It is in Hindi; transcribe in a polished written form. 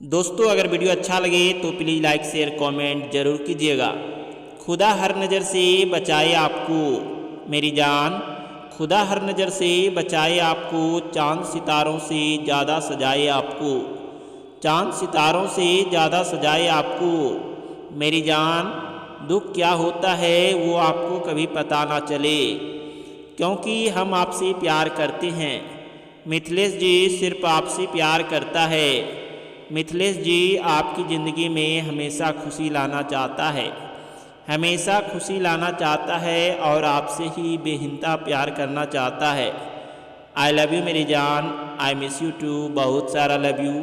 दोस्तों अगर वीडियो अच्छा लगे तो प्लीज़ लाइक शेयर कमेंट ज़रूर कीजिएगा। खुदा हर नज़र से बचाए आपको मेरी जान, खुदा हर नज़र से बचाए आपको, चांद सितारों से ज़्यादा सजाए आपको, चांद सितारों से ज़्यादा सजाए आपको मेरी जान। दुख क्या होता है वो आपको कभी पता ना चले, क्योंकि हम आपसे प्यार करते हैं। मिथिलेश जी सिर्फ आपसे प्यार करता है। मिथिलेश जी आपकी ज़िंदगी में हमेशा खुशी लाना चाहता है, हमेशा खुशी लाना चाहता है और आपसे ही बेहिंता प्यार करना चाहता है। आई लव यू मेरी जान, आई मिस यू टू, बहुत सारा लव यू।